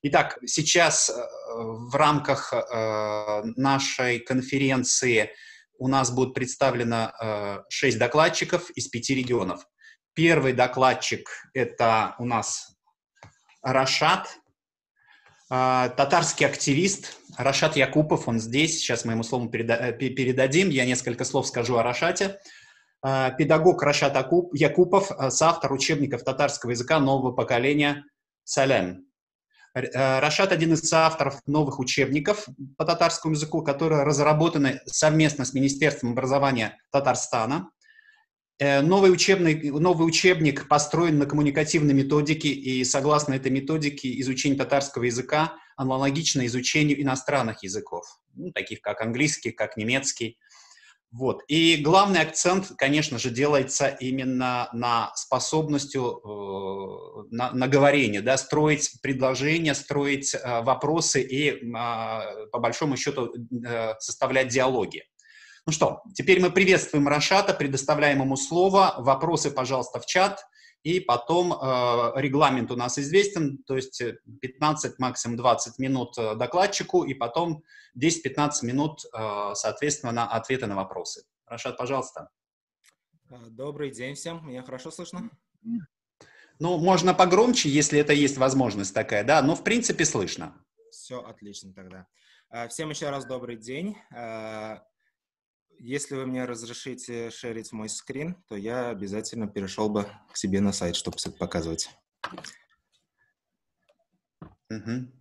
Итак, сейчас в рамках нашей конференции у нас будет представлено 6 докладчиков из 5 регионов. Первый докладчик – это у нас Рашат, татарский активист. Рашат Якупов, он здесь. Сейчас мы ему слово передадим. Я несколько слов скажу о Рашате. Педагог Рашат Якупов, соавтор учебников татарского языка нового поколения «Салем». Рашат – один из соавторов новых учебников по татарскому языку, которые разработаны совместно с Министерством образования Татарстана. Новый учебник построен на коммуникативной методике, и согласно этой методике изучение татарского языка аналогично изучению иностранных языков, таких как английский, как немецкий. Вот. И главный акцент, конечно же, делается именно на способностью на говорение, да, строить предложения, строить вопросы и, по большому счету, составлять диалоги. Ну что, теперь мы приветствуем Рашата, предоставляем ему слово. Вопросы, пожалуйста, в чат. И потом регламент у нас известен, то есть 15, максимум 20 минут докладчику, и потом 10-15 минут, соответственно, на ответы на вопросы. Рашат, пожалуйста. Добрый день всем. Меня хорошо слышно? Ну, можно погромче, если это есть возможность такая, да, но в принципе слышно. Все отлично тогда. Всем еще раз добрый день. Если вы мне разрешите шерить мой скрин, то я обязательно перешел бы к себе на сайт, чтобы все это показывать.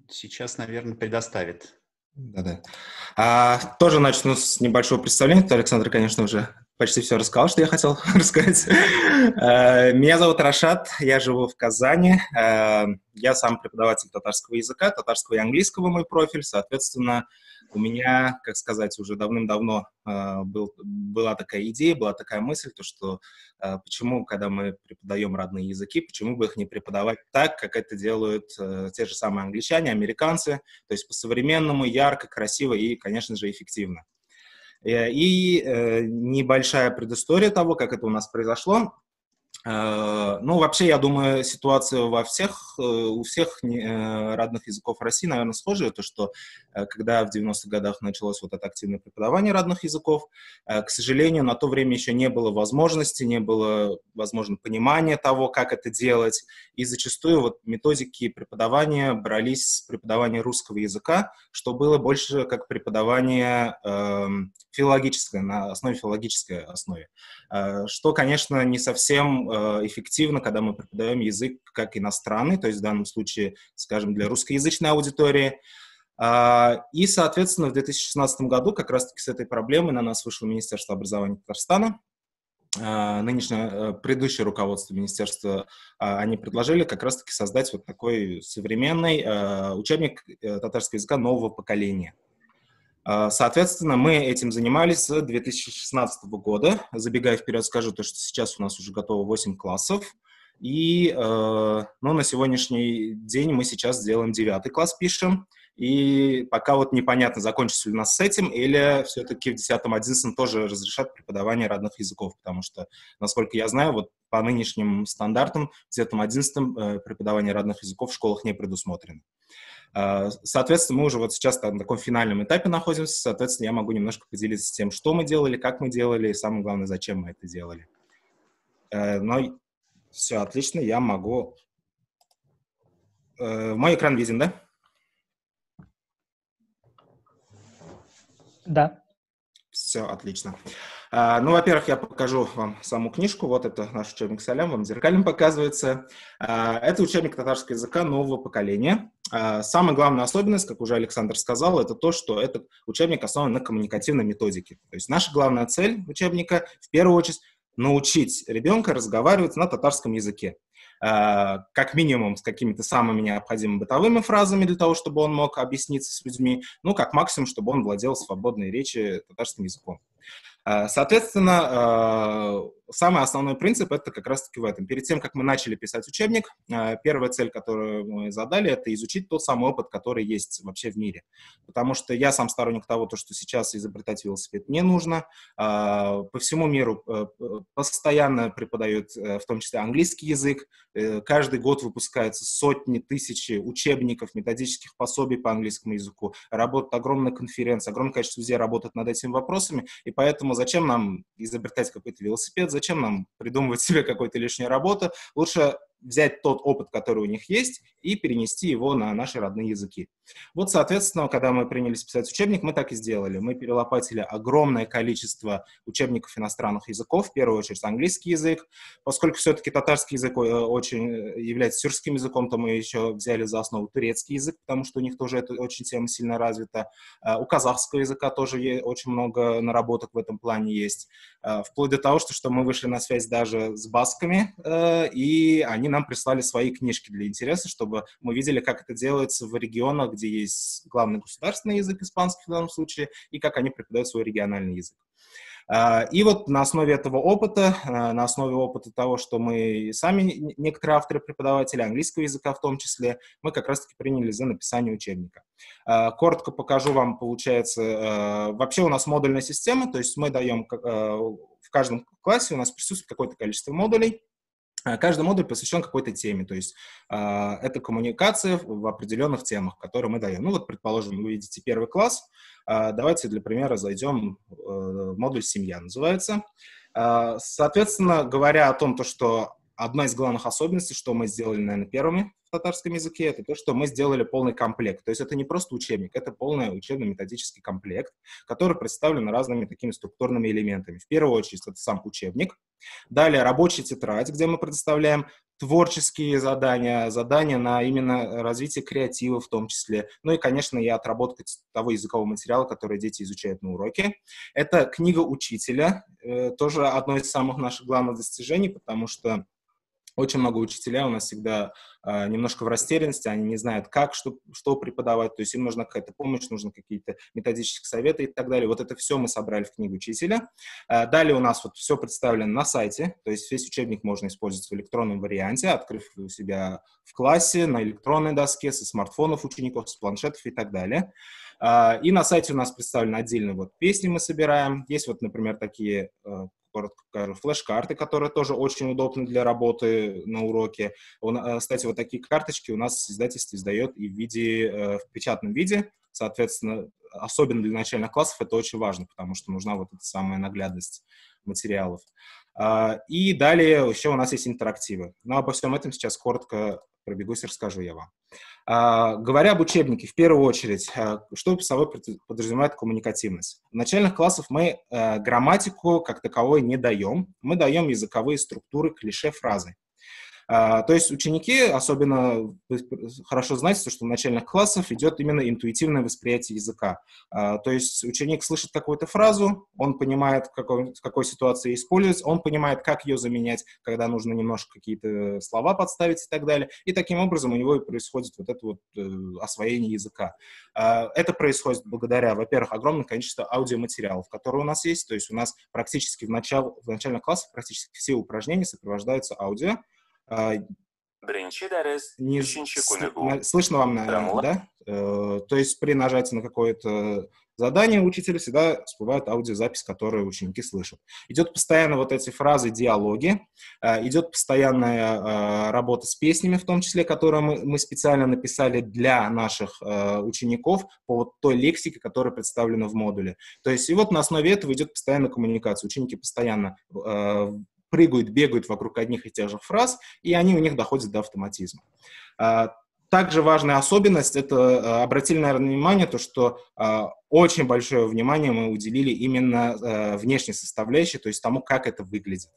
Сейчас, наверное, предоставит. Да-да. Тоже начну с небольшого представления. Александр, конечно, уже почти все рассказал, что я хотел рассказать. Меня зовут Рашат, я живу в Казани. Я сам преподаватель татарского языка, татарского и английского мой профиль. Соответственно, у меня, как сказать, уже давным-давно была такая идея, была такая мысль, то что почему, когда мы преподаем родные языки, почему бы их не преподавать так, как это делают те же самые англичане, американцы, то есть по-современному, ярко, красиво и, конечно же, эффективно. И небольшая предыстория того, как это у нас произошло. Ну, вообще, я думаю, ситуация у всех родных языков России, наверное, схожая. То, что когда в 90-х годах началось вот это активное преподавание родных языков, к сожалению, на то время еще не было возможности, не было, возможно, понимания того, как это делать. И зачастую вот методики преподавания брались с преподавания русского языка, что было больше как преподавание филологическое, на основе филологической основе. Что, конечно, не совсем эффективно, когда мы преподаем язык как иностранный, то есть в данном случае, скажем, для русскоязычной аудитории. И, соответственно, в 2016 году как раз-таки с этой проблемой на нас вышло Министерство образования Татарстана. Предыдущее руководство министерства, они предложили как раз-таки создать вот такой современный учебник татарского языка нового поколения. Соответственно, мы этим занимались с 2016 года. Забегая вперед, скажу, то, что сейчас у нас уже готово 8 классов. И на сегодняшний день мы сейчас делаем 9 класс, пишем. И пока вот непонятно, закончится ли у нас с этим, или все-таки в 10-11 тоже разрешат преподавание родных языков. Потому что, насколько я знаю, вот по нынешним стандартам в 10-11 преподавание родных языков в школах не предусмотрено. Соответственно, мы уже вот сейчас на таком финальном этапе находимся. Соответственно, я могу немножко поделиться тем, что мы делали, как мы делали, и самое главное, зачем мы это делали. Но все отлично, я могу... Мой экран виден, да? Да. Все отлично. Ну, во-первых, я покажу вам саму книжку. Вот это наш учебник «Салям», вам зеркально показывается. Это учебник татарского языка нового поколения. Самая главная особенность, как уже Александр сказал, это то, что этот учебник основан на коммуникативной методике. То есть наша главная цель учебника, в первую очередь, научить ребенка разговаривать на татарском языке. Как минимум с какими-то самыми необходимыми бытовыми фразами для того, чтобы он мог объясниться с людьми, ну, как максимум, чтобы он владел свободной речью татарским языком. Соответственно, самый основной принцип это как раз-таки в этом. Перед тем, как мы начали писать учебник, первая цель, которую мы задали, это изучить тот самый опыт, который есть вообще в мире. Потому что я сам сторонник того, что сейчас изобретать велосипед не нужно. По всему миру постоянно преподают, в том числе, английский язык. Каждый год выпускаются сотни, тысячи учебников, методических пособий по английскому языку. Работают огромные конференции, огромное количество людей работает над этими вопросами. И поэтому зачем нам изобретать какой-то велосипед, зачем нам придумывать себе какую-то лишнюю работу? Лучше взять тот опыт, который у них есть, и перенести его на наши родные языки. Вот, соответственно, когда мы принялись писать учебник, мы так и сделали. Мы перелопатили огромное количество учебников иностранных языков, в первую очередь английский язык. Поскольку все-таки татарский язык очень является тюркским языком, то мы еще взяли за основу турецкий язык, потому что у них тоже эта очень тема сильно развита. У казахского языка тоже очень много наработок в этом плане есть. Вплоть до того, что мы вышли на связь даже с басками, и они нам прислали свои книжки для интереса, чтобы мы видели, как это делается в регионах, где есть главный государственный язык, испанский в данном случае, и как они преподают свой региональный язык. И вот на основе этого опыта, на основе опыта того, что мы сами, некоторые авторы-преподаватели английского языка в том числе, мы как раз-таки принялись за написание учебника. Коротко покажу вам, получается, вообще у нас модульная система, то есть мы даем, в каждом классе у нас присутствует какое-то количество модулей. Каждый модуль посвящен какой-то теме, то есть это коммуникация в определенных темах, которые мы даем. Ну вот, предположим, вы видите первый класс, давайте для примера зайдем, модуль «Семья» называется. Соответственно, говоря о том, что одна из главных особенностей, что мы сделали, наверное, первыми в татарском языке, это то, что мы сделали полный комплект. То есть это не просто учебник, это полный учебно-методический комплект, который представлен разными такими структурными элементами. В первую очередь это сам учебник. Далее рабочая тетрадь, где мы предоставляем творческие задания, задания на именно развитие креатива в том числе. Ну и, конечно, и отработка того языкового материала, который дети изучают на уроке. Это книга учителя, тоже одно из самых наших главных достижений, потому что очень много учителей у нас всегда немножко в растерянности, они не знают, как, что преподавать, то есть им нужна какая-то помощь, нужны какие-то методические советы и так далее. Вот это все мы собрали в книгу учителя. Далее у нас вот все представлено на сайте, то есть весь учебник можно использовать в электронном варианте, открыв у себя в классе, на электронной доске, со смартфонов учеников, с планшетов и так далее. И на сайте у нас представлены отдельно вот песни мы собираем. Есть вот, например, такие, коротко скажу, флеш-карты, которые тоже очень удобны для работы на уроке. Кстати, вот такие карточки у нас издательство издает и в печатном виде. Соответственно, особенно для начальных классов это очень важно, потому что нужна вот эта самая наглядность материалов. И далее еще у нас есть интерактивы. Но обо всем этом сейчас коротко пробегусь и расскажу я вам. Говоря об учебнике, в первую очередь, что собой подразумевает коммуникативность? В начальных классах мы грамматику как таковой не даем, мы даем языковые структуры, клише, фразы. То есть ученики, особенно хорошо знаете, что в начальных классах идет именно интуитивное восприятие языка. То есть ученик слышит какую-то фразу, он понимает, в какой ситуации использовать, он понимает, как ее заменять, когда нужно немножко какие-то слова подставить и так далее. И таким образом у него и происходит вот это вот освоение языка. Это происходит благодаря, во-первых, огромному количеству аудиоматериалов, которые у нас есть. То есть у нас практически в начальных классах практически все упражнения сопровождаются аудио. Слышно вам, наверное, да? То есть при нажатии на какое-то задание учителя всегда всплывает аудиозапись, которую ученики слышат. Идет постоянно вот эти фразы, диалоги, идет постоянная работа с песнями, в том числе, которые мы специально написали для наших учеников по вот той лексике, которая представлена в модуле. То есть и вот на основе этого идет постоянная коммуникация. Ученики постоянно прыгают, бегают вокруг одних и тех же фраз, и они у них доходят до автоматизма. Также важная особенность, это обратили, наверное, внимание, то, что очень большое внимание мы уделили именно внешней составляющей, то есть тому, как это выглядит.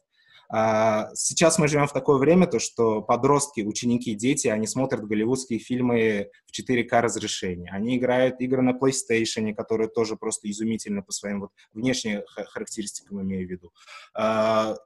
Сейчас мы живем в такое время, то, что подростки, ученики, дети, они смотрят голливудские фильмы в 4К разрешении. Они играют игры на PlayStation, которые тоже просто изумительны по своим вот внешним характеристикам, имею в виду.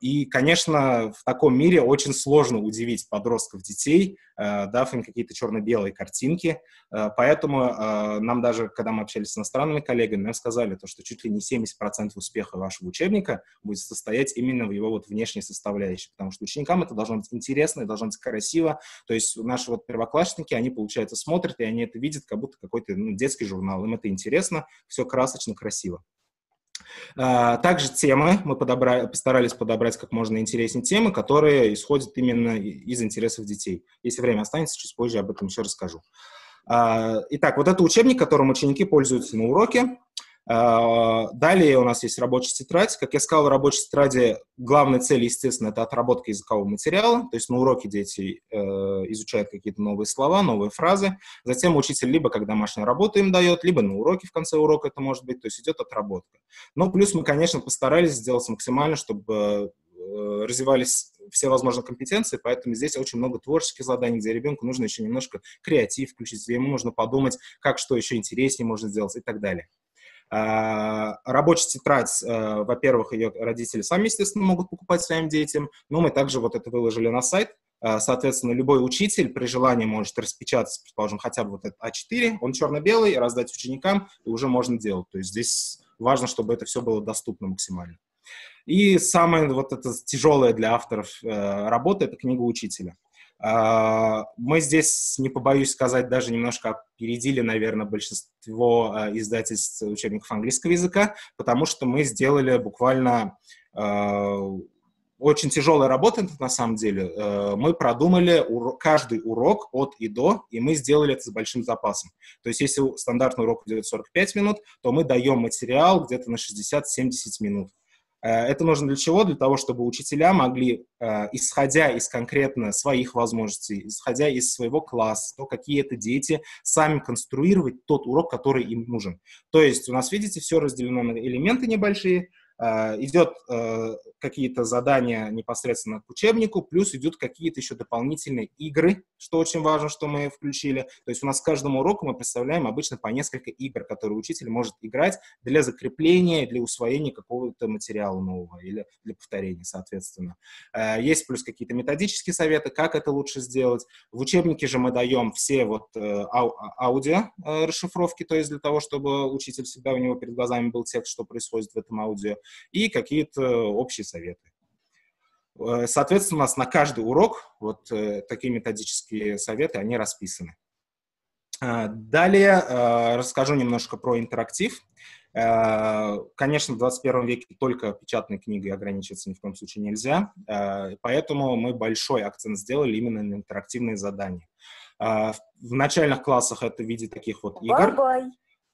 И, конечно, в таком мире очень сложно удивить подростков, детей, дав им какие-то черно-белые картинки. Поэтому нам даже, когда мы общались с иностранными коллегами, нам сказали, то, что чуть ли не 70% успеха вашего учебника будет состоять именно в его вот внешней составляющей, потому что ученикам это должно быть интересно, должно быть красиво. То есть наши вот первоклассники, они, получается, смотрят, и они это видят, как будто какой-то детский журнал. Им это интересно, все красочно, красиво. Также темы мы постарались подобрать как можно интереснее темы, которые исходят именно из интересов детей. Если время останется, чуть позже об этом еще расскажу. Итак, вот это учебник, которым ученики пользуются на уроке. Далее у нас есть рабочая тетрадь. Как я сказал, в рабочей тетради главная цель, естественно, это отработка языкового материала. То есть на уроке дети изучают какие-то новые слова, новые фразы. Затем учитель либо как домашнюю работу им дает, либо на уроке в конце урока это может быть. То есть идет отработка. Но плюс мы, конечно, постарались сделать максимально, чтобы развивались все возможные компетенции, поэтому здесь очень много творческих заданий, где ребенку нужно еще немножко креатив включить, где ему нужно подумать, как что еще интереснее можно сделать и так далее. Рабочая тетрадь, во-первых, ее родители сами, естественно, могут покупать своим детям, но мы также вот это выложили на сайт. Соответственно, любой учитель при желании может распечатать, предположим, хотя бы вот этот А4, он черно-белый, раздать ученикам, и уже можно делать. То есть здесь важно, чтобы это все было доступно максимально. И самое вот это тяжелое для авторов работа — это книга учителя. Мы здесь, не побоюсь сказать, даже немножко опередили, наверное, большинство издательств учебников английского языка, потому что мы сделали буквально очень тяжелая работа, на самом деле. Мы продумали каждый урок от и до, и мы сделали это с большим запасом. То есть если стандартный урок идет 45 минут, то мы даем материал где-то на 60-70 минут. Это нужно для чего? Для того, чтобы учителя могли, исходя из конкретно своих возможностей, исходя из своего класса, то, какие это дети, сами конструировать тот урок, который им нужен. То есть у нас, видите, все разделено на элементы небольшие, идет какие-то задания непосредственно к учебнику, плюс идут какие-то еще дополнительные игры, что очень важно, что мы включили. То есть у нас к каждому уроку мы представляем обычно по несколько игр, которые учитель может играть для закрепления, для усвоения какого-то материала нового или для повторения, соответственно. Есть плюс какие-то методические советы, как это лучше сделать. В учебнике же мы даем все вот аудио расшифровки, то есть для того, чтобы учитель всегда у него перед глазами был текст, что происходит в этом аудио, и какие-то общие советы. Соответственно, у нас на каждый урок вот такие методические советы, они расписаны. Далее расскажу немножко про интерактив. Конечно, в 21 веке только печатной книгой ограничиваться ни в коем случае нельзя, поэтому мы большой акцент сделали именно на интерактивные задания. В начальных классах это в виде таких вот игр.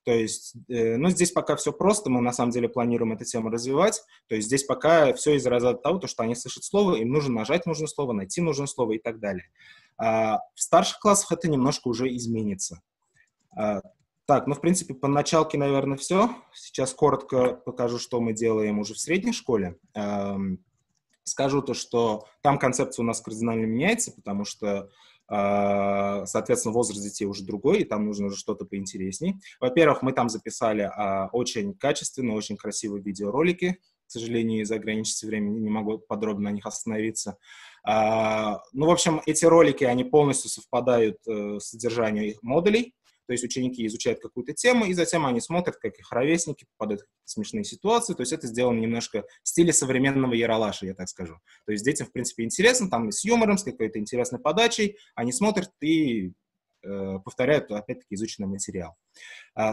То есть, ну, здесь пока все просто, мы на самом деле планируем эту тему развивать. То есть здесь пока все из разряда того, что они слышат слово, им нужно нажать нужное слово, найти нужное слово и так далее. В старших классах это немножко уже изменится. Так, ну, в принципе, по началке, наверное, все. Сейчас коротко покажу, что мы делаем уже в средней школе. Скажу то, что там концепция у нас кардинально меняется, потому что соответственно, возраст детей уже другой, и там нужно уже что-то поинтересней. Во-первых, мы там записали очень качественные, очень красивые видеоролики. К сожалению, из-за ограниченности времени не могу подробно на них остановиться. Ну, в общем, эти ролики, они полностью совпадают с содержанием их модулей. То есть ученики изучают какую-то тему, и затем они смотрят, как их ровесники попадают в какие-то смешные ситуации. То есть это сделано немножко в стиле современного яралаша, я так скажу. То есть детям, в принципе, интересно, там и с юмором, с какой-то интересной подачей. Они смотрят и повторяют, опять-таки, изученный материал.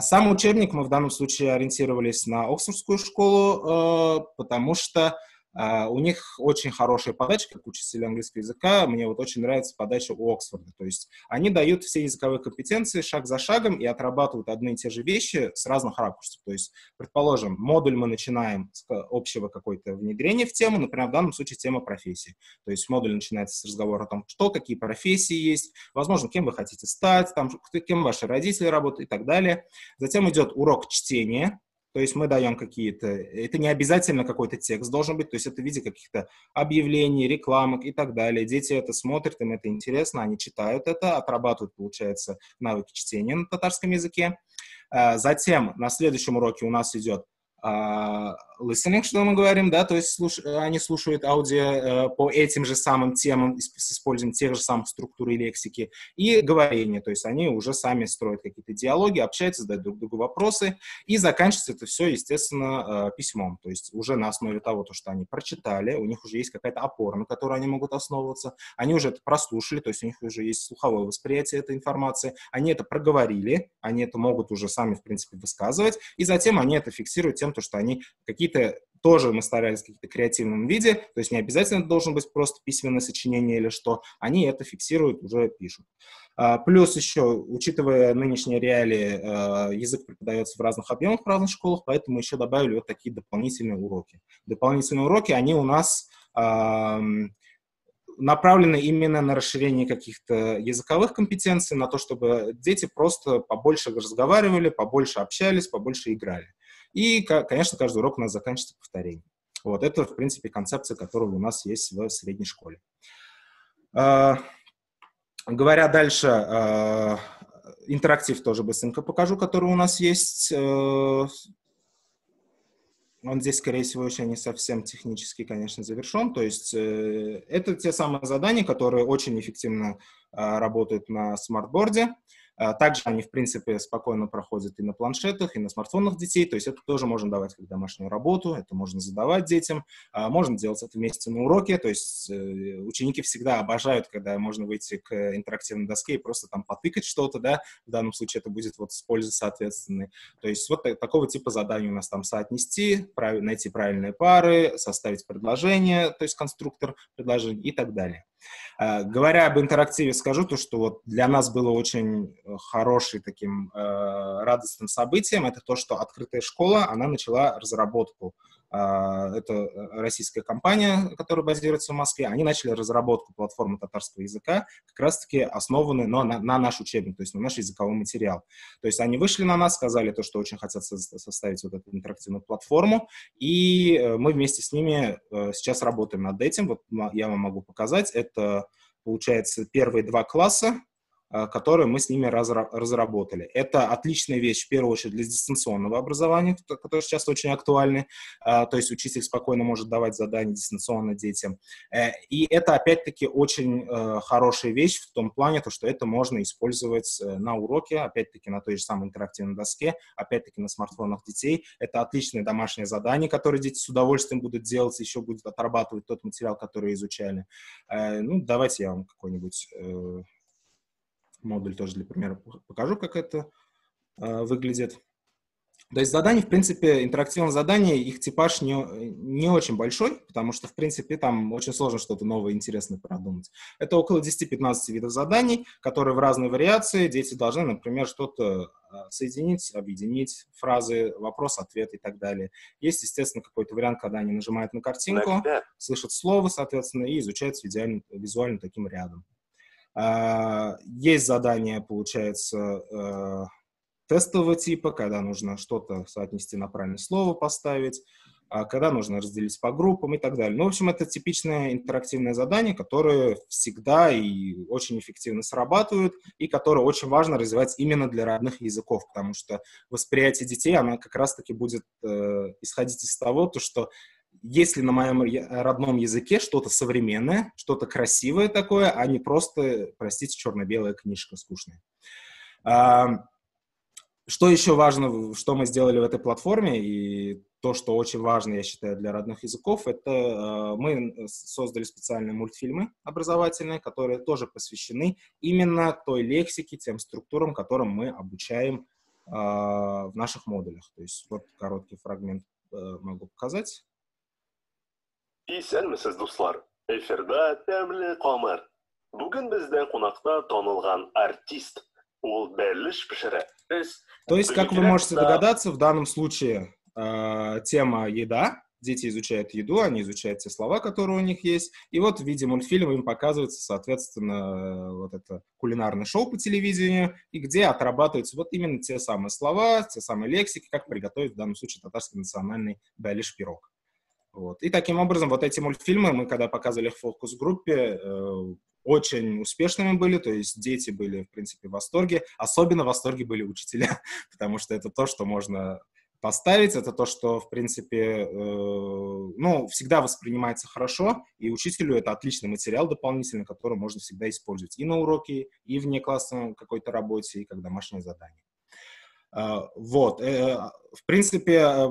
Сам учебник мы в данном случае ориентировались на Оксфордскую школу, потому что у них очень хорошая подача, как учителя английского языка. Мне вот очень нравится подача у Оксфорда. То есть они дают все языковые компетенции шаг за шагом и отрабатывают одни и те же вещи с разных ракурсов. То есть, предположим, модуль мы начинаем с общего какой-то внедрения в тему, например, в данном случае тема профессии. То есть модуль начинается с разговора о том, что, какие профессии есть, возможно, кем вы хотите стать, там, кем ваши родители работают и так далее. Затем идет урок чтения. То есть мы даем какие-то... Это не обязательно какой-то текст должен быть, то есть это в виде каких-то объявлений, рекламок и так далее. Дети это смотрят, им это интересно, они читают это, отрабатывают, получается, навыки чтения на татарском языке. Затем на следующем уроке у нас идет listening, что мы говорим, да, то есть они слушают аудио по этим же самым темам с использованием тех же самых структур и лексики, и говорение, то есть они уже сами строят какие-то диалоги, общаются, задают друг другу вопросы, и заканчивается это все, естественно, письмом, то есть уже на основе того, что они прочитали, у них уже есть какая-то опора, на которой они могут основываться, они уже это прослушали, то есть у них уже есть слуховое восприятие этой информации, они это проговорили, они это могут уже сами, в принципе, высказывать, и затем они это фиксируют тем, что они какие-то, тоже мы старались в каком-то креативном виде, то есть не обязательно это должен быть просто письменное сочинение или что, они это фиксируют, уже пишут. Плюс еще, учитывая нынешние реалии, язык преподается в разных объемах в разных школах, поэтому еще добавили вот такие дополнительные уроки. Дополнительные уроки, они у нас направлены именно на расширение каких-то языковых компетенций, на то, чтобы дети просто побольше разговаривали, побольше общались, побольше играли. И, конечно, каждый урок у нас заканчивается повторением. Вот это, в принципе, концепция, которая у нас есть в средней школе. Говоря дальше, интерактив тоже быстренько покажу, который у нас есть. Он здесь, скорее всего, еще не совсем технически, конечно, завершен. То есть это те самые задания, которые очень эффективно работают на смартборде. Также они, в принципе, спокойно проходят и на планшетах, и на смартфонах детей. То есть это тоже можно давать как домашнюю работу, это можно задавать детям. Можно делать это вместе на уроке. То есть ученики всегда обожают, когда можно выйти к интерактивной доске и просто там потыкать что-то, да. В данном случае это будет вот с пользой соответственной. То есть вот такого типа заданий у нас там соотнести, найти правильные пары, составить предложение, то есть конструктор предложений и так далее. Говоря об интерактиве, скажу то, что вот для нас было очень хорошим таким радостным событием, это то, что открытая школа, она начала разработку. Это российская компания, которая базируется в Москве, они начали разработку платформы татарского языка, как раз-таки основанной на наш учебник, то есть на наш языковой материал. То есть они вышли на нас, сказали то, что очень хотят составить вот эту интерактивную платформу, и мы вместе с ними сейчас работаем над этим. Вот я вам могу показать, это, получается, первые 2 класса, которые мы с ними разработали. Это отличная вещь, в первую очередь, для дистанционного образования, которое сейчас очень актуально. То есть учитель спокойно может давать задания дистанционно детям. И это, опять-таки, очень хорошая вещь в том плане, что это можно использовать на уроке, опять-таки, на той же самой интерактивной доске, опять-таки, на смартфонах детей. Это отличное домашнее задание, которое дети с удовольствием будут делать, еще будут отрабатывать тот материал, который изучали. Ну, давайте я вам какой-нибудь модуль тоже для примера покажу, как это выглядит. То есть задания, в принципе, интерактивные задания, их типаж не очень большой, потому что, в принципе, там очень сложно что-то новое, интересное продумать. Это около 10-15 видов заданий, которые в разной вариации дети должны, например, что-то соединить, объединить, фразы, вопрос, ответ и так далее. Есть, естественно, какой-то вариант, когда они нажимают на картинку, слышат слово, соответственно, и изучаются визуально таким рядом. Есть задания, получается, тестового типа, когда нужно что-то соотнести на правильное слово, поставить, когда нужно разделить по группам и так далее. Ну, в общем, это типичное интерактивное задание, которое всегда и очень эффективно срабатывают, и которое очень важно развивать именно для родных языков, потому что восприятие детей, оно как раз-таки будет исходить из того, что если на моем родном языке что-то современное, что-то красивое такое, а не просто, простите, черно-белая книжка скучная. Что еще важно, что мы сделали в этой платформе, и то, что очень важно, я считаю, для родных языков, это мы создали специальные мультфильмы образовательные, которые тоже посвящены именно той лексике, тем структурам, которым мы обучаем в наших модулях. То есть вот короткий фрагмент могу показать. Исәнмесез, дуслар. Эфирда тәмле камыр. Бүген бездән кунакта танылган артист. Ул бәлеш пешерә. То есть, как вы можете догадаться, в данном случае тема еда. дети изучают еду, они изучают те слова, которые у них есть, и вот в виде мультфильма им показывается, соответственно, вот это кулинарное шоу по телевидению, и где отрабатываются вот именно те самые слова, те самые лексики, как приготовить в данном случае татарский национальный бәлиш пирог. Вот. И таким образом вот эти мультфильмы мы, когда показывали их в фокус-группе, очень успешными были, то есть дети были, в принципе, в восторге. Особенно в восторге были учителя, потому что это то, что можно поставить, это то, что, в принципе, ну, всегда воспринимается хорошо, и учителю это отличный материал дополнительный, который можно всегда использовать и на уроке, и вне классной какой-то работе, и как домашнее задание. Вот. В принципе,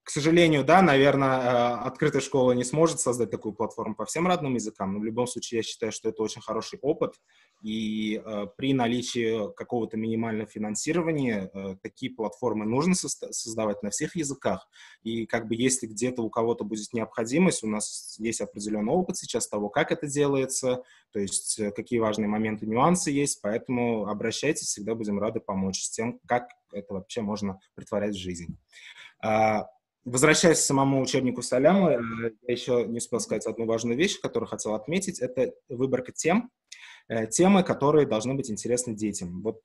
к сожалению, да, наверное, открытая школа не сможет создать такую платформу по всем родным языкам, но в любом случае я считаю, что это очень хороший опыт, и при наличии какого-то минимального финансирования такие платформы нужно создавать на всех языках, и как бы если где-то у кого-то будет необходимость, у нас есть определенный опыт сейчас того, как это делается, то есть какие важные моменты, нюансы есть, поэтому обращайтесь, всегда будем рады помочь с тем, как это вообще можно претворять в жизнь. Возвращаясь к самому учебнику Саляма, я еще не успел сказать одну важную вещь, которую хотел отметить. Это выборка тем, темы, которые должны быть интересны детям. Вот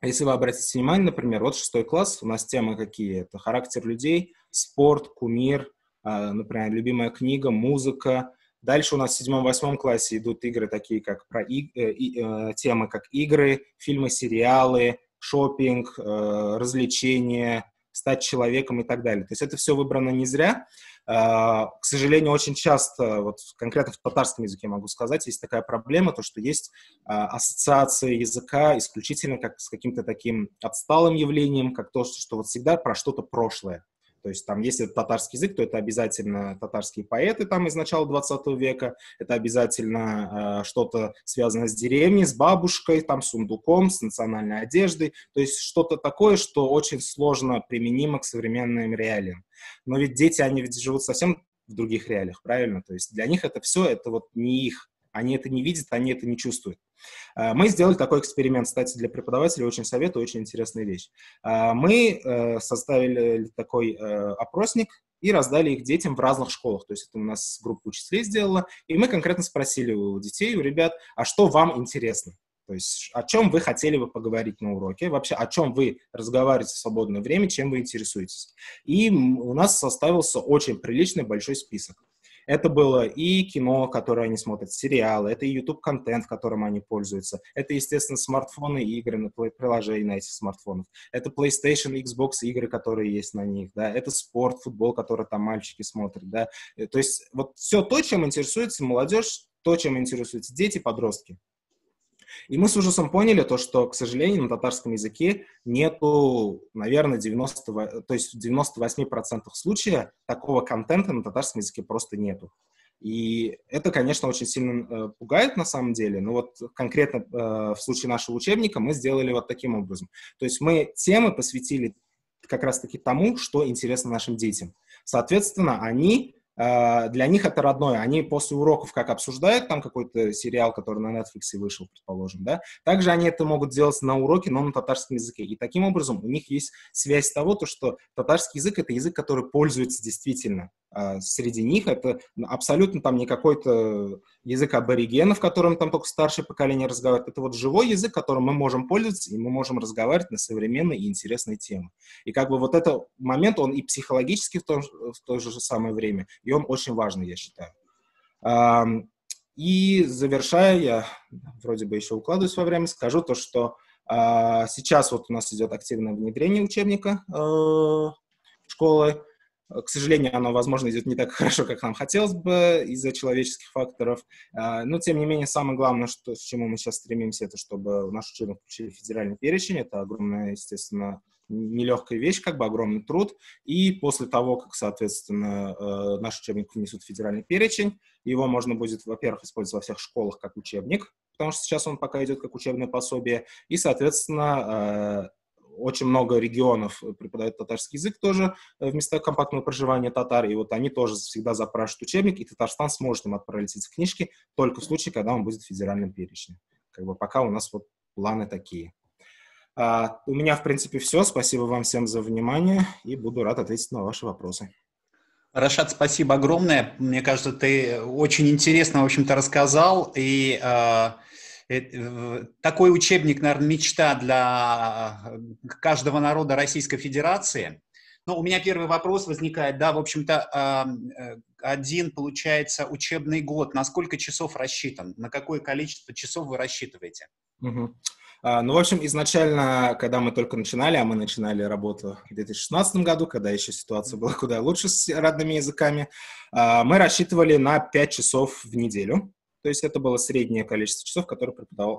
если вы обратите внимание, например, вот 6 класс, у нас темы какие? Это характер людей, спорт, кумир, например, любимая книга, музыка. Дальше у нас в 7-8 классе идут игры такие, как темы, как игры, фильмы, сериалы, шопинг, развлечения, стать человеком и так далее. То есть это все выбрано не зря. К сожалению, очень часто, вот конкретно в татарском языке могу сказать, есть такая проблема, то, что есть ассоциация языка исключительно как с каким-то таким отсталым явлением, как то, что вот всегда про что-то прошлое. То есть там, если это татарский язык, то это обязательно татарские поэты там из начала 20 века, это обязательно что-то связанное с деревней, с бабушкой, там, с сундуком, с национальной одеждой. То есть что-то такое, что очень сложно применимо к современным реалиям. Но ведь дети, они ведь живут совсем в других реалиях, правильно? То есть для них это все, это вот не их. Они это не видят, они это не чувствуют. Мы сделали такой эксперимент, кстати, для преподавателей, очень советую, очень интересная вещь. Мы составили такой опросник и раздали их детям в разных школах. То есть это у нас группа учителей сделала, и мы конкретно спросили у детей, у ребят, а что вам интересно? То есть о чем вы хотели бы поговорить на уроке, вообще о чем вы разговариваете в свободное время, чем вы интересуетесь. И у нас составился очень приличный большой список. Это было и кино, которое они смотрят, сериалы, это и YouTube-контент, которым они пользуются, это, естественно, смартфоны и игры на приложения на этих смартфонах, это PlayStation, Xbox игры, которые есть на них, да, это спорт, футбол, который там мальчики смотрят, да, то есть вот все то, чем интересуется молодежь, то, чем интересуются дети, подростки. И мы с ужасом поняли то, что, к сожалению, на татарском языке нету, наверное, то есть в 98% случаев такого контента на татарском языке просто нету. И это, конечно, очень сильно пугает на самом деле, но вот конкретно в случае нашего учебника мы сделали вот таким образом. То есть мы темы посвятили как раз-таки тому, что интересно нашим детям. Соответственно, для них это родное. Они после уроков как обсуждают там какой-то сериал, который на Netflix вышел, предположим, да. Также они это могут делать на уроке, но на татарском языке. И таким образом у них есть связь того, что татарский язык — это язык, который пользуется действительно. Среди них это абсолютно там не какой-то язык аборигенов, которым там только старшее поколение разговаривает. Это вот живой язык, которым мы можем пользоваться, и мы можем разговаривать на современные и интересные темы. И как бы вот этот момент, он и психологически в то же самое время, и он очень важный, я считаю. И завершая, я вроде бы еще укладываюсь во время, скажу то, что сейчас вот у нас идет активное внедрение учебника школы. К сожалению, оно, возможно, идет не так хорошо, как нам хотелось бы из-за человеческих факторов. Но, тем не менее, самое главное, к чему мы сейчас стремимся, это чтобы в наш учебник включили федеральный перечень. Это огромная, естественно, нелегкая вещь, как бы огромный труд. И после того, как, соответственно, наш учебник внесут в федеральный перечень, его можно будет, во-первых, использовать во всех школах как учебник, потому что сейчас он пока идет как учебное пособие. И, соответственно, очень много регионов преподают татарский язык тоже в местах компактного проживания татар, и вот они тоже всегда запрашивают учебник, и Татарстан сможет им отправить эти книжки только в случае, когда он будет в федеральном перечне. Как бы пока у нас вот планы такие. У меня, в принципе, все. Спасибо вам всем за внимание, и буду рад ответить на ваши вопросы. Рашад, спасибо огромное. Мне кажется, ты очень интересно, в общем-то, рассказал. И такой учебник, наверное, мечта для каждого народа Российской Федерации. Но у меня первый вопрос возникает. Да, в общем-то, один, получается, учебный год. На сколько часов рассчитан? На какое количество часов вы рассчитываете? Мгм. Ну, в общем, изначально, когда мы только начинали, а мы начинали работу в 2016 году, когда еще ситуация была куда лучше с родными языками, мы рассчитывали на 5 часов в неделю. То есть это было среднее количество часов, которые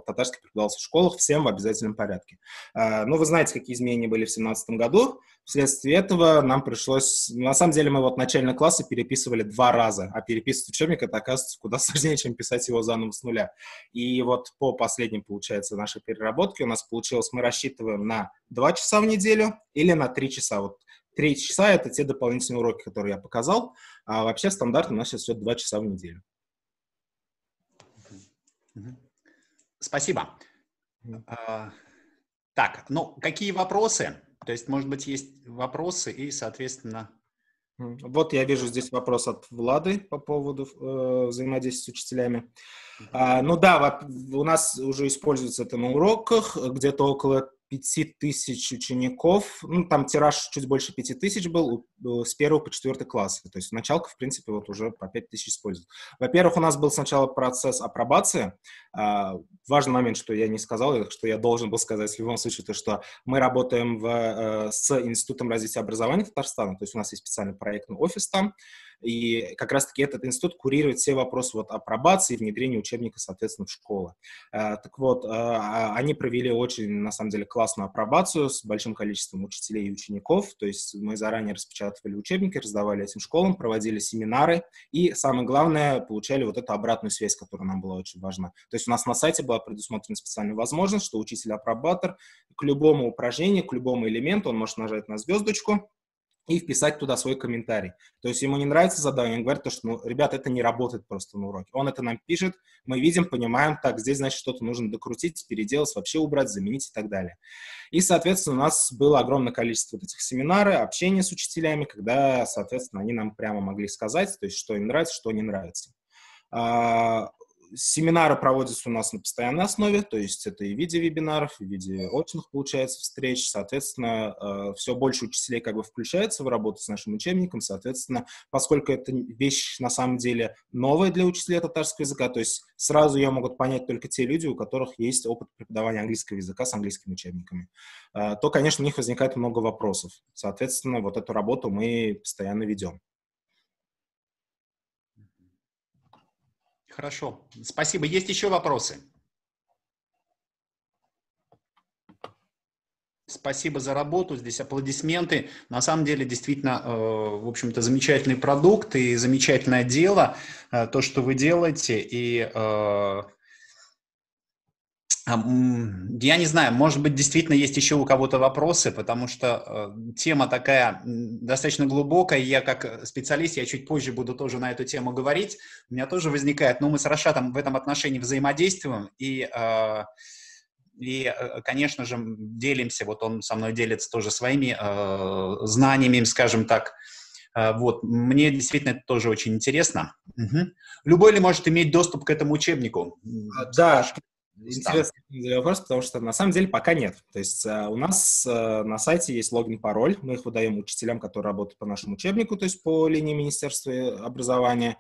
татарский преподавался в школах, всем в обязательном порядке. Ну, вы знаете, какие изменения были в 2017 году. Вследствие этого нам пришлось... На самом деле мы вот начальные классы переписывали 2 раза, а переписывать учебник, это, оказывается, куда сложнее, чем писать его заново с нуля. И вот по последней, получается, нашей переработке у нас получилось, мы рассчитываем на 2 часа в неделю или на 3 часа. Вот 3 часа — это те дополнительные уроки, которые я показал, а вообще стандартно у нас сейчас идет 2 часа в неделю. Спасибо. Так, ну, какие вопросы? То есть, может быть, есть вопросы и, соответственно... Вот я вижу здесь вопрос от Влады по поводу взаимодействия с учителями. Ну да, у нас уже используется это на уроках, где-то около 5000 учеников, ну там тираж чуть больше 5000 был с 1 по 4 класс, то есть началка, в принципе, вот уже по 5000 используют. Во-первых, у нас был сначала процесс апробации. Важный момент, что я не сказал, что я должен был сказать в любом случае, то что мы работаем с Институтом развития образования Татарстана, то есть у нас есть специальный проектный офис там, и как раз-таки этот институт курирует все вопросы вот апробации и внедрения учебника, соответственно, в школы. Так вот, они провели очень, на самом деле, классную апробацию с большим количеством учителей и учеников, то есть мы заранее распечатывали учебники, раздавали этим школам, проводили семинары и, самое главное, получали вот эту обратную связь, которая нам была очень важна. То есть у нас на сайте была предусмотрена специальная возможность, что учитель-апробатор к любому упражнению, к любому элементу, он может нажать на звездочку и вписать туда свой комментарий. То есть ему не нравится задание, он говорит, что, ну, ребят, это не работает просто на уроке. Он это нам пишет, мы видим, понимаем, так, здесь, значит, что-то нужно докрутить, переделать, вообще убрать, заменить и так далее. И, соответственно, у нас было огромное количество вот этих семинаров, общения с учителями, когда, соответственно, они нам прямо могли сказать, то есть, что им нравится, что не нравится. Семинары проводятся у нас на постоянной основе, то есть это и в виде вебинаров, и в виде очных, получается, встреч. Соответственно, все больше учителей как бы включается в работу с нашим учебником. Соответственно, поскольку это вещь на самом деле новая для учителей татарского языка, то есть сразу ее могут понять только те люди, у которых есть опыт преподавания английского языка с английскими учебниками, то, конечно, у них возникает много вопросов. Соответственно, вот эту работу мы постоянно ведем. Хорошо, спасибо. Есть еще вопросы? Спасибо за работу, здесь аплодисменты. На самом деле, действительно, в общем-то, замечательный продукт и замечательное дело, то, что вы делаете. И я не знаю, может быть, действительно есть еще у кого-то вопросы, потому что тема такая достаточно глубокая. Я как специалист, я чуть позже буду тоже на эту тему говорить. У меня тоже возникает, мы с Рашатом в этом отношении взаимодействуем и, конечно же, делимся, вот он со мной делится тоже своими знаниями, скажем так. Вот, мне действительно это тоже очень интересно. Угу. Любой ли может иметь доступ к этому учебнику? Да. Интересный вопрос, потому что на самом деле пока нет. То есть у нас на сайте есть логин-пароль, мы их выдаем учителям, которые работают по нашему учебнику, то есть по линии Министерства образования.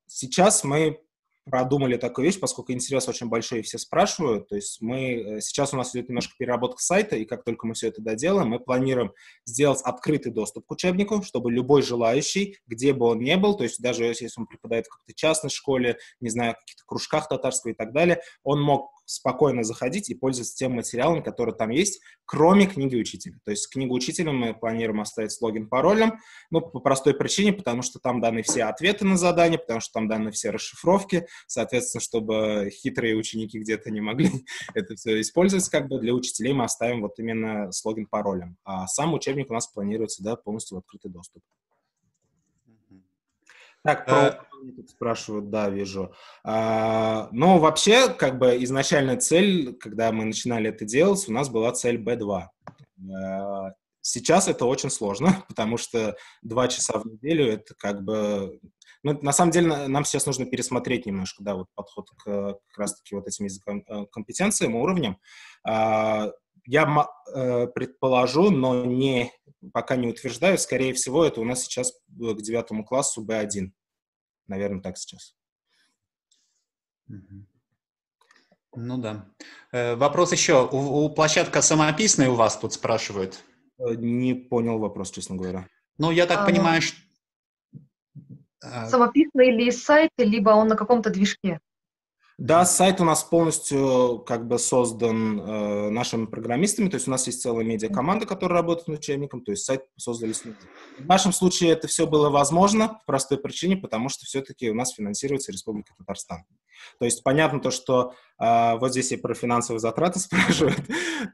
Сейчас мы продумали такую вещь, поскольку интерес очень большой, и все спрашивают. То есть сейчас у нас идет немножко переработка сайта, и как только мы все это доделаем, мы планируем сделать открытый доступ к учебнику, чтобы любой желающий, где бы он ни был, то есть даже если он преподает в какой-то частной школе, не знаю, в каких-то кружках татарского и так далее, он мог спокойно заходить и пользоваться тем материалом, который там есть, кроме книги учителя. То есть книгу учителя мы планируем оставить с логин-паролем, ну, по простой причине, потому что там даны все ответы на задания, потому что там даны все расшифровки, соответственно, чтобы хитрые ученики где-то не могли это все использовать, как бы для учителей мы оставим вот именно с логин-паролем. А сам учебник у нас планируется, да, полностью в открытый доступ. Так, про тут спрашивают, да, вижу. Но вообще, как бы изначальная цель, когда мы начинали это делать, у нас была цель B2. Сейчас это очень сложно, потому что 2 часа в неделю это как бы... Ну, на самом деле нам сейчас нужно пересмотреть немножко, да, вот подход как раз-таки вот этим языковым компетенциям, уровням. Я предположу, но пока не утверждаю, скорее всего, это у нас сейчас к 9 классу B1. Наверное, так сейчас. Ну да. Вопрос еще. У площадка самописная у вас тут спрашивают? Не понял вопрос, честно говоря. Ну, я так понимаю, что... Самописный или сайт, либо он на каком-то движке? Да, сайт у нас полностью как бы создан нашими программистами, то есть у нас есть целая медиакоманда, которая работает над учебником, то есть сайт создали с нуля. В нашем случае это все было возможно по простой причине, потому что все-таки у нас финансируется Республика Татарстан. То есть понятно то, что вот здесь и про финансовые затраты спрашивают,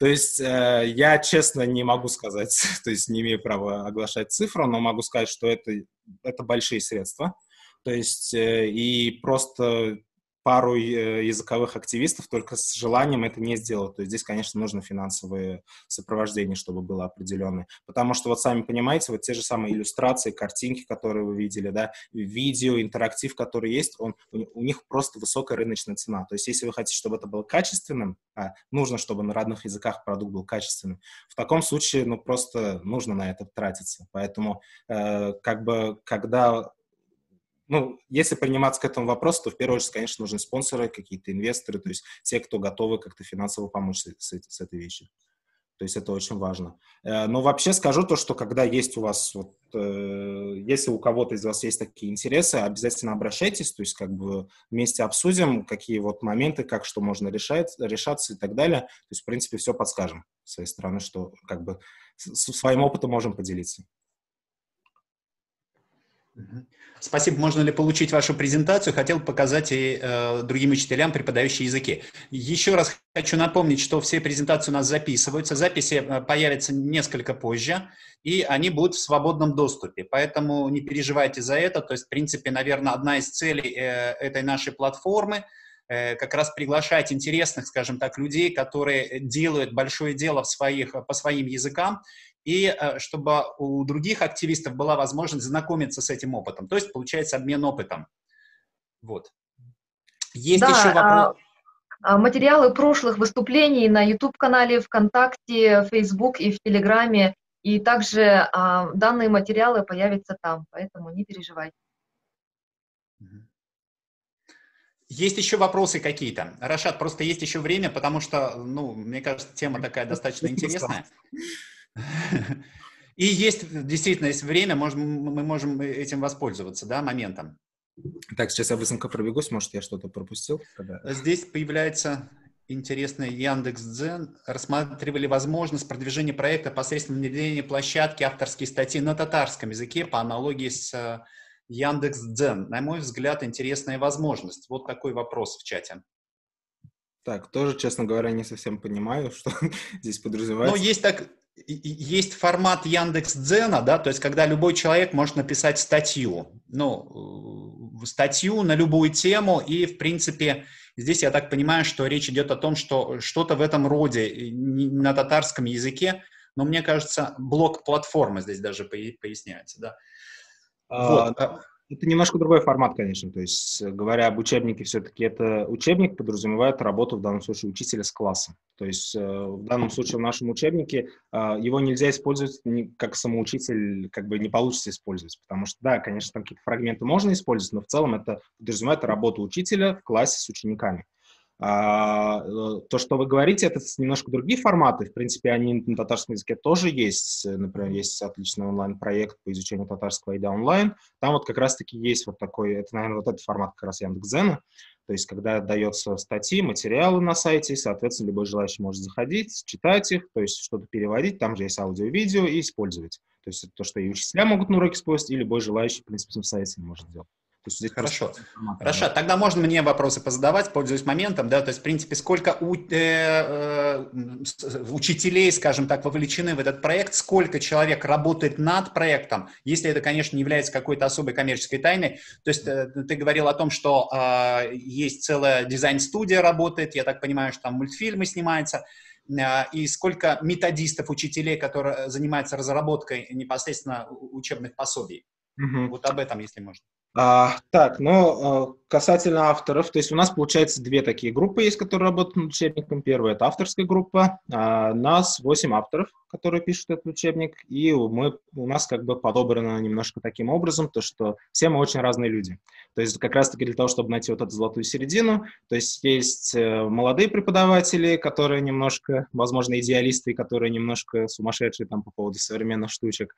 то есть я честно не могу сказать, то есть не имею права оглашать цифру, но могу сказать, что это большие средства, то есть и просто... пару языковых активистов только с желанием это не сделать. То есть здесь, конечно, нужно финансовое сопровождение, чтобы было определенное. Потому что, вот сами понимаете, вот те же самые иллюстрации, картинки, которые вы видели, да, видео, интерактив, который есть, у них просто высокая рыночная цена. То есть если вы хотите, чтобы это было качественным, нужно, чтобы на родных языках продукт был качественным, в таком случае, ну, просто нужно на это тратиться. Поэтому, как бы, когда... Ну, если приниматься к этому вопросу, то в первую очередь, конечно, нужны спонсоры, какие-то инвесторы, то есть те, кто готовы как-то финансово помочь с этой вещью. То есть это очень важно. Но вообще скажу то, что когда есть у вас, вот, если у кого-то из вас есть такие интересы, обязательно обращайтесь, то есть как бы вместе обсудим, какие вот моменты, как что можно решаться и так далее. То есть, в принципе, все подскажем с своей стороны, что как бы своим опытом можем поделиться. Спасибо. Можно ли получить вашу презентацию? Хотел показать и другим учителям, преподающим языки. Еще раз хочу напомнить, что все презентации у нас записываются. Записи появятся несколько позже, и они будут в свободном доступе. Поэтому не переживайте за это. То есть, в принципе, наверное, одна из целей этой нашей платформы как раз приглашать интересных, скажем так, людей, которые делают большое дело по своим языкам, и чтобы у других активистов была возможность знакомиться с этим опытом. То есть получается обмен опытом. Вот. Есть еще вопрос. Материалы прошлых выступлений на YouTube-канале, ВКонтакте, Facebook и в Телеграме. И также данные материалы появятся там, поэтому не переживайте. Есть еще вопросы какие-то? Рашад, просто есть еще время, потому что, ну, мне кажется, тема такая достаточно интересная. И есть, действительно, есть время, мы можем этим воспользоваться, да, моментом. Так, сейчас я быстренько пробегусь, может, я что-то пропустил. Здесь появляется интересный Яндекс.Дзен. Рассматривали возможность продвижения проекта посредством внедрения площадки авторские статьи на татарском языке по аналогии с Яндекс.Дзен. На мой взгляд, интересная возможность. Вот такой вопрос в чате. Так, тоже, честно говоря, не совсем понимаю, что здесь подразумевается. Ну, есть формат Яндекс.Дзена, да, то есть когда любой человек может написать статью, статью на любую тему, и, в принципе, здесь я так понимаю, что речь идет о том, что что-то в этом роде на татарском языке, но мне кажется, блок платформы здесь даже поясняется, да. Вот. Это немножко другой формат, конечно. То есть, говоря об учебнике, все-таки это учебник подразумевает работу, в данном случае, учителя с классом. То есть, в данном случае, в нашем учебнике его нельзя использовать как самоучитель, как бы не получится использовать. Потому что, да, конечно, там какие-то фрагменты можно использовать, но в целом это подразумевает работу учителя в классе с учениками. То, что вы говорите, это немножко другие форматы. В принципе, они на татарском языке тоже есть. Например, есть отличный онлайн-проект по изучению татарского языка онлайн. Там вот как раз-таки есть вот такой, это, наверное, вот этот формат как раз Яндекс.Дзена. То есть, когда дается статьи, материалы на сайте, соответственно, любой желающий может заходить, читать их, то есть что-то переводить, там же есть аудио и видео, и использовать. То есть, это то, что и учителя могут на уроке использовать, и любой желающий, в принципе, самостоятельно может сделать. Здесь хорошо. Хорошо, тогда можно мне вопросы позадавать, пользуясь моментом, да, то есть, в принципе, сколько учителей, скажем так, вовлечены в этот проект, сколько человек работает над проектом, если это, конечно, не является какой-то особой коммерческой тайной. То есть, ты говорил о том, что есть целая дизайн-студия работает, я так понимаю, что там мультфильмы снимаются. и сколько методистов, учителей, которые занимаются разработкой непосредственно учебных пособий? Вот об этом, если можно. Касательно авторов, то есть у нас, получается, две такие группы есть, которые работают над учебником. Первая – это авторская группа. Нас 8 авторов, которые пишут этот учебник, и у нас как бы подобрано немножко таким образом, то что все мы очень разные люди. То есть как раз-таки для того, чтобы найти вот эту золотую середину, то есть молодые преподаватели, которые немножко, возможно, идеалисты, которые немножко сумасшедшие там по поводу современных штучек.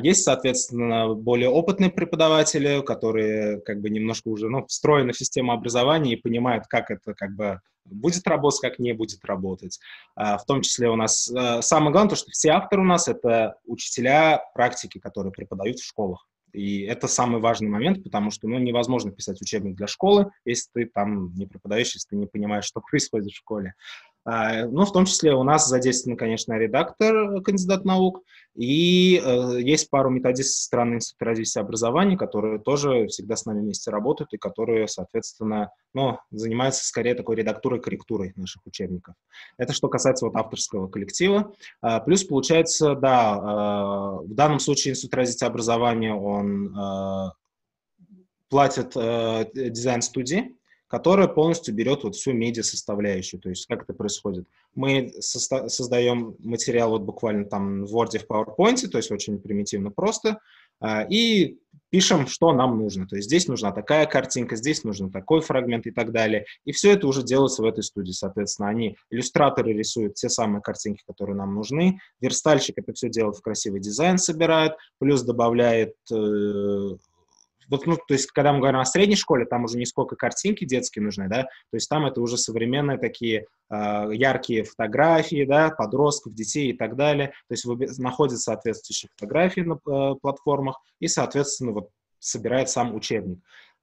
Есть, соответственно, более опытные преподаватели, которые как бы немножко уже встроены в систему образования и понимают, как это как бы будет работать, как не будет работать. В том числе у нас самое главное, то, что все авторы у нас — это учителя практики, которые преподают в школах. И это самый важный момент, потому что невозможно писать учебник для школы, если ты там не преподаешь, если ты не понимаешь, что происходит в школе. В том числе у нас задействован, конечно, редактор, кандидат наук, и есть пару методистов со стороны Института развития образования, которые тоже всегда с нами вместе работают и которые, соответственно, занимаются скорее такой редактурой, корректурой наших учебников. Это что касается авторского коллектива. Плюс, получается, в данном случае Институт развития образования, он платит дизайн-студии, которая полностью берет всю медиа-составляющую. То есть как это происходит? Мы создаем материал буквально там в Word, в PowerPoint, то есть очень примитивно просто, и пишем, что нам нужно. То есть здесь нужна такая картинка, здесь нужен такой фрагмент и так далее. И все это уже делается в этой студии, соответственно. Иллюстраторы рисуют те самые картинки, которые нам нужны, верстальщик это все делает в красивый дизайн, собирает, плюс добавляет... то есть, когда мы говорим о средней школе, там уже не сколько картинки детские нужны, да, то есть там это уже современные такие яркие фотографии, да, подростков, детей и так далее, то есть находят соответствующие фотографии на платформах и, соответственно, собирает сам учебник.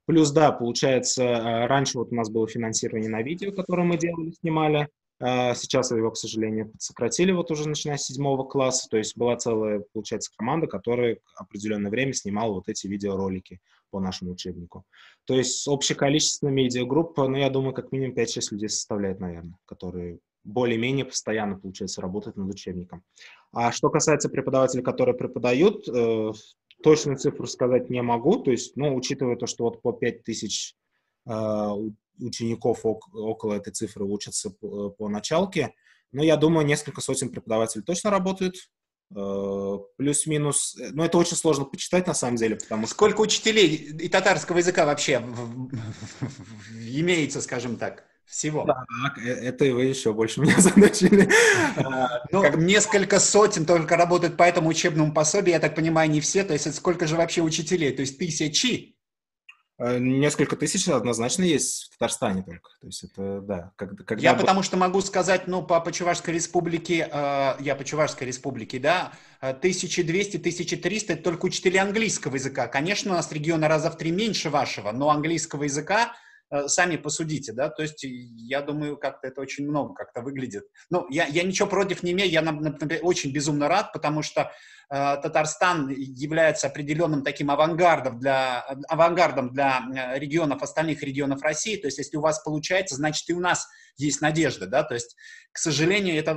Плюс, да, получается, раньше у нас было финансирование на видео, которое мы делали, снимали. Сейчас его, к сожалению, сократили уже начиная с 7 класса. То есть была целая, получается, команда, которая определенное время снимала эти видеоролики по нашему учебнику. То есть общее количество медиагрупп, я думаю, как минимум 5-6 людей составляет, наверное, которые более-менее постоянно, получается, работают над учебником. А что касается преподавателей, которые преподают, точную цифру сказать не могу. То есть, учитывая то, что по 5000 учеников около этой цифры учатся по началке. Я думаю, несколько сотен преподавателей точно работают. Плюс-минус. Это очень сложно почитать, на самом деле, потому что... Сколько учителей и татарского языка вообще имеется, скажем так, всего? Так, это вы еще больше меня задачили. Несколько сотен только работают по этому учебному пособию, я так понимаю, не все. То есть, сколько же вообще учителей? То есть, тысячи? Несколько тысяч однозначно есть в Татарстане только. То есть это, да. Я потому что могу сказать, по Чувашской республике, я по Чувашской республике, да, 1200-1300 это только учителей английского языка. Конечно, у нас региона раза в 3 меньше вашего, но английского языка сами посудите, да, то есть я думаю, как-то это очень много как-то выглядит. Я ничего против не имею, я, например, очень безумно рад, потому что Татарстан является определенным таким авангардом для регионов, остальных регионов России, то есть если у вас получается, значит и у нас есть надежда, да, то есть, к сожалению, это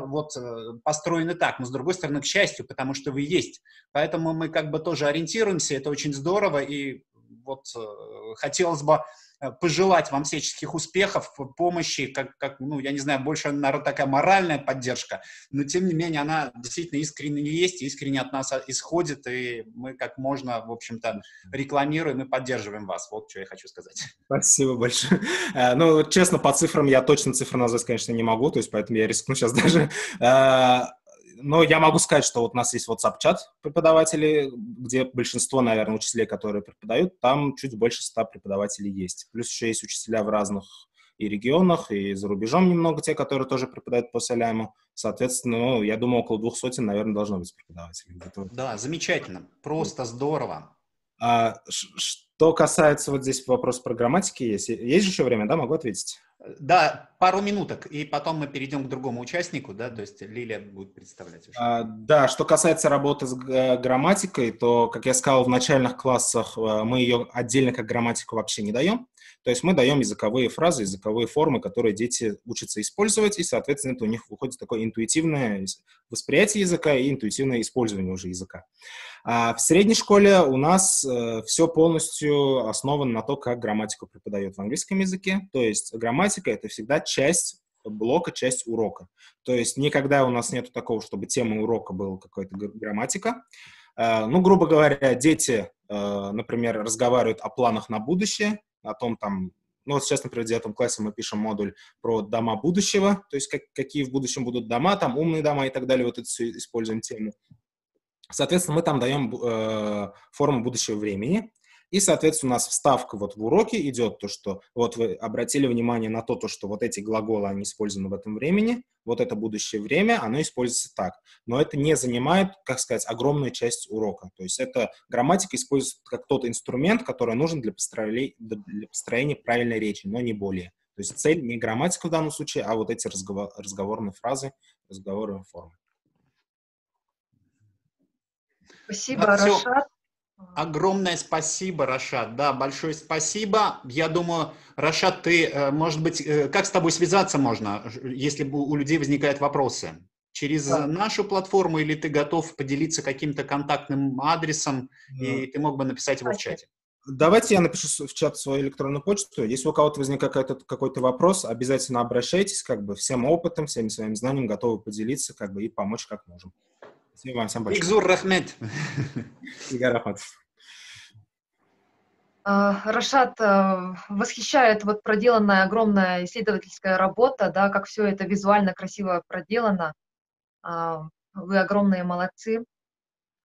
построено так, но с другой стороны, к счастью, потому что вы есть, поэтому мы как бы тоже ориентируемся, это очень здорово, и хотелось бы пожелать вам всяческих успехов, помощи, я не знаю, больше, наверное, такая моральная поддержка, но, тем не менее, она действительно искренне есть, искренне от нас исходит, и мы как можно, в общем-то, рекламируем и поддерживаем вас. Вот что я хочу сказать. Спасибо большое. Честно, по цифрам я точно цифры назвать, конечно, не могу, то есть поэтому я рискну сейчас даже... Но я могу сказать, что у нас есть WhatsApp-чат преподавателей, где большинство, наверное, учителей, которые преподают, там чуть больше 100 преподавателей есть. Плюс еще есть учителя в разных и регионах, и за рубежом немного те, которые тоже преподают по Саляму. Соответственно, я думаю, около 200, наверное, должно быть преподавателей. Да, замечательно, просто здорово. Что касается здесь вопрос про грамматики, есть же еще время, да, могу ответить? Да, пару минуток, и потом мы перейдем к другому участнику, да, то есть Лилия будет представлять уже. Да, что касается работы с грамматикой, то, как я сказал, в начальных классах мы ее отдельно как грамматику вообще не даем. То есть мы даем языковые фразы, языковые формы, которые дети учатся использовать, и, соответственно, это у них выходит такое интуитивное восприятие языка и интуитивное использование уже языка. А в средней школе у нас все полностью основано на том, как грамматику преподают в английском языке. То есть грамматика — это всегда часть блока, часть урока. То есть никогда у нас нет такого, чтобы темой урока была какая-то грамматика. Ну, грубо говоря, дети, например, разговаривают о планах на будущее, о том там, ну вот сейчас, например, в 9 классе мы пишем модуль про дома будущего, то есть какие в будущем будут дома, там умные дома и так далее, вот это все используем тему. Соответственно, мы там даем форму будущего времени, и, соответственно, у нас вставка вот в уроке идет то, что вот вы обратили внимание на то, что вот эти глаголы, они использованы в этом времени, вот это будущее время, оно используется так. Но это не занимает, как сказать, огромную часть урока. То есть эта грамматика используется как тот инструмент, который нужен для построения правильной речи, но не более. То есть цель не грамматика в данном случае, а вот эти разговорные фразы, разговорные формы. Спасибо, Да, всё. Рашат. Огромное спасибо, Рашат. Да, большое спасибо. Я думаю, Рашат, ты, может быть, как с тобой связаться можно, если у людей возникают вопросы? Через нашу платформу или ты готов поделиться каким-то контактным адресом, и ты мог бы написать его в чате? Давайте я напишу в чат свою электронную почту. Если у кого-то возникает какой-то вопрос, обязательно обращайтесь, как бы всем опытом, всеми своим знанием готовы поделиться, как бы и помочь как можем. Спасибо вам всем большое. Игзур Рахмет. Игорь Ахматов. Рашат, восхищает вот проделанная огромная исследовательская работа, да, как все это визуально красиво проделано. Вы огромные молодцы.